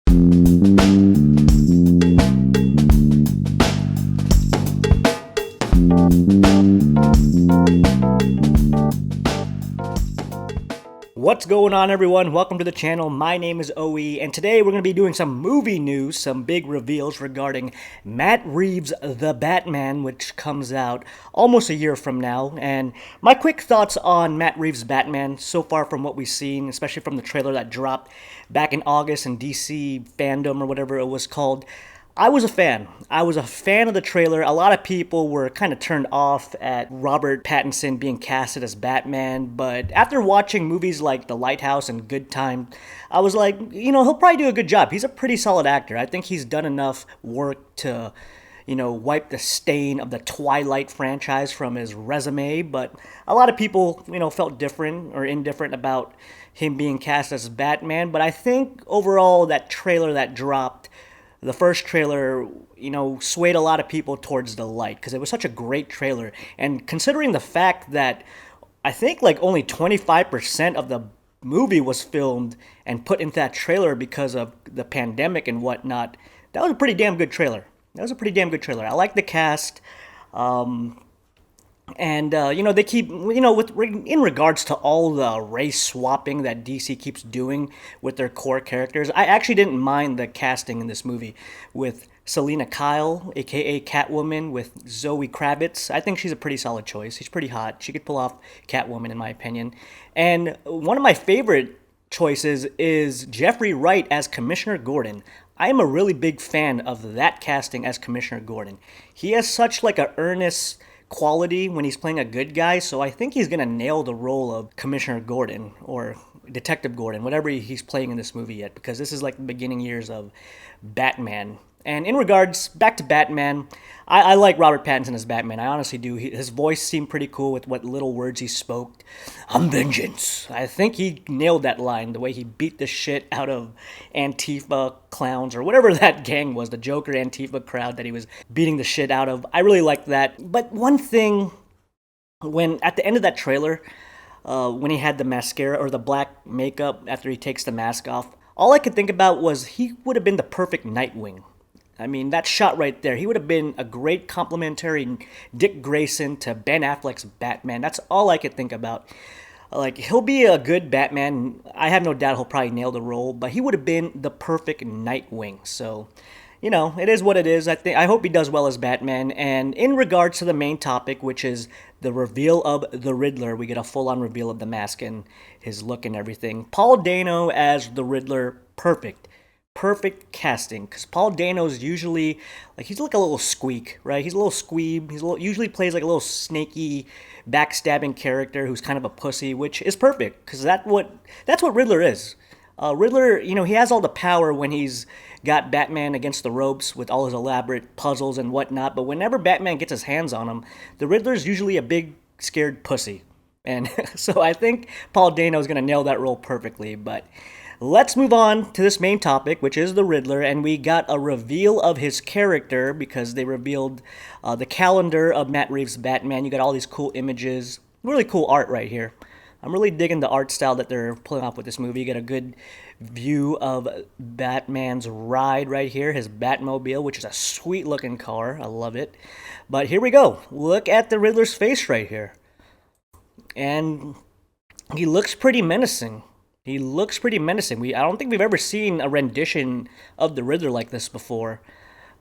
What's going on, everyone? Welcome to the channel. My name is OE, and today we're going to be doing some movie news, some big reveals regarding Matt Reeves' The Batman, which comes out almost a year from now. And my quick thoughts on Matt Reeves' Batman so far from what we've seen, especially from the trailer that dropped back in August in DC Fandom or whatever it was called. I was a fan. I was a fan of the trailer. A lot of people were kind of turned off at Robert Pattinson being casted as Batman, but after watching movies like The Lighthouse and Good Time, I was like, he'll probably do a good job. He's a pretty solid actor. I think he's done enough work to, wipe the stain of the Twilight franchise from his resume, but a lot of people, felt different or indifferent about him being cast as Batman, but I think overall that trailer that dropped, the first trailer, swayed a lot of people towards the light because it was such a great trailer. And considering the fact that I think like only 25% of the movie was filmed and put into that trailer because of the pandemic and whatnot, that was a pretty damn good trailer. I like the cast. And they keep, in regards to all the race swapping that DC keeps doing with their core characters, I actually didn't mind the casting in this movie with Selena Kyle, aka Catwoman, with Zoe Kravitz. I think she's a pretty solid choice. She's pretty hot. She could pull off Catwoman, in my opinion. And one of my favorite choices is Jeffrey Wright as Commissioner Gordon. I am a really big fan of that casting as Commissioner Gordon. He has such like a earnest quality when he's playing a good guy, so I think he's gonna nail the role of Commissioner Gordon or Detective Gordon, whatever he's playing in this movie yet, because this is like the beginning years of Batman. And in regards back to Batman, I like Robert Pattinson as Batman. I honestly do. His voice seemed pretty cool with what little words he spoke. I'm vengeance. I think he nailed that line, the way he beat the shit out of Antifa clowns or whatever that gang was, the Joker Antifa crowd that he was beating the shit out of. I really liked that. But one thing, when at the end of that trailer, when he had the mascara or the black makeup after he takes the mask off, all I could think about was he would have been the perfect Nightwing. I mean, that shot right there, he would have been a great complementary Dick Grayson to Ben Affleck's Batman. That's all I could think about. Like, he'll be a good Batman. I have no doubt he'll probably nail the role, but he would have been the perfect Nightwing. So, it is what it is. I hope he does well as Batman. And in regards to the main topic, which is the reveal of the Riddler, we get a full-on reveal of the mask and his look and everything. Paul Dano as the Riddler, perfect casting, because Paul Dano's usually he's like a little squeak, right? He's a little squeeb. Usually plays like a little snaky, backstabbing character who's kind of a pussy, which is perfect because that's what Riddler is. Riddler, he has all the power when he's got Batman against the ropes with all his elaborate puzzles and whatnot. But whenever Batman gets his hands on him, the Riddler's usually a big scared pussy, and so I think Paul Dano is gonna nail that role perfectly. But let's move on to this main topic, which is the Riddler, and we got a reveal of his character because they revealed the calendar of Matt Reeves' Batman. You got all these cool images, really cool art right here. I'm really digging the art style that they're pulling off with this movie. You get a good view of Batman's ride right here, his Batmobile, which is a sweet-looking car. I love it. But here we go. Look at the Riddler's face right here. And he looks pretty menacing. I don't think we've ever seen a rendition of the Riddler like this before.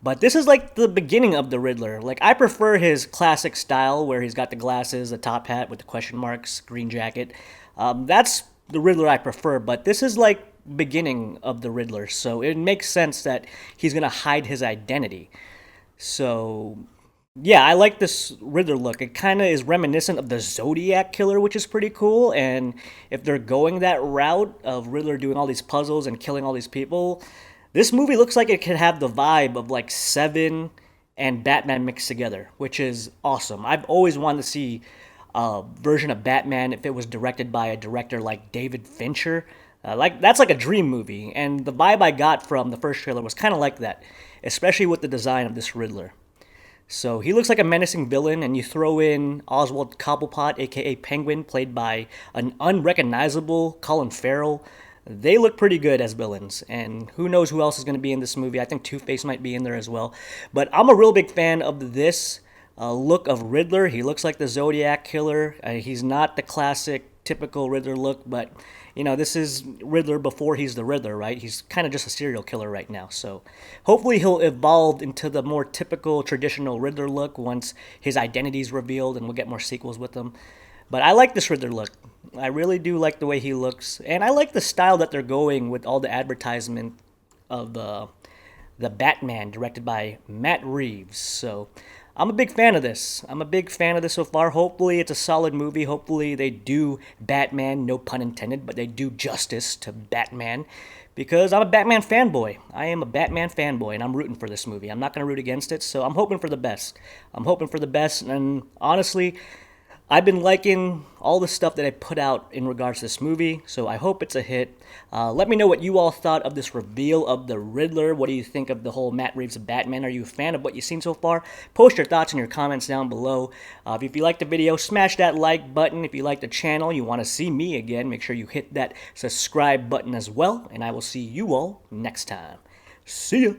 But this is like the beginning of the Riddler. Like, I prefer his classic style where he's got the glasses, the top hat with the question marks, green jacket. That's the Riddler I prefer, but this is like beginning of the Riddler. So it makes sense that he's going to hide his identity. So yeah, I like this Riddler look. It kind of is reminiscent of the Zodiac killer, which is pretty cool. And if they're going that route of Riddler doing all these puzzles and killing all these people, this movie looks like it could have the vibe of like Seven and Batman mixed together, which is awesome. I've always wanted to see a version of Batman if it was directed by a director like David Fincher. That's like a dream movie. And the vibe I got from the first trailer was kind of like that, especially with the design of this Riddler. So he looks like a menacing villain, and you throw in Oswald Cobblepot, aka Penguin, played by an unrecognizable Colin Farrell. they look pretty good as villains. And who knows who else is going to be in this movie. I think Two-Face might be in there as well. But I'm a real big fan of this look of Riddler. He looks like the Zodiac killer. He's not the classic, typical Riddler look, but this is Riddler before he's the Riddler, right? He's kind of just a serial killer right now. So hopefully he'll evolve into the more typical, traditional Riddler look once his identity's revealed, and we'll get more sequels with him. But I like this Riddler look. I really do like the way he looks. And I like the style that they're going with all the advertisement of the Batman directed by Matt Reeves. So I'm a big fan of this. I'm a big fan of this so far. Hopefully it's a solid movie. Hopefully they do Batman, no pun intended, but they do justice to Batman. Because I'm a Batman fanboy. I am a Batman fanboy, and I'm rooting for this movie. I'm not going to root against it, so I'm hoping for the best. I'm hoping for the best, and honestly, I've been liking all the stuff that I put out in regards to this movie, so I hope it's a hit. Let me know what you all thought of this reveal of the Riddler. What do you think of the whole Matt Reeves Batman? Are you a fan of what you've seen so far? Post your thoughts in your comments down below. If you liked the video, smash that like button. If you like the channel, you want to see me again, make sure you hit that subscribe button as well, and I will see you all next time. See ya!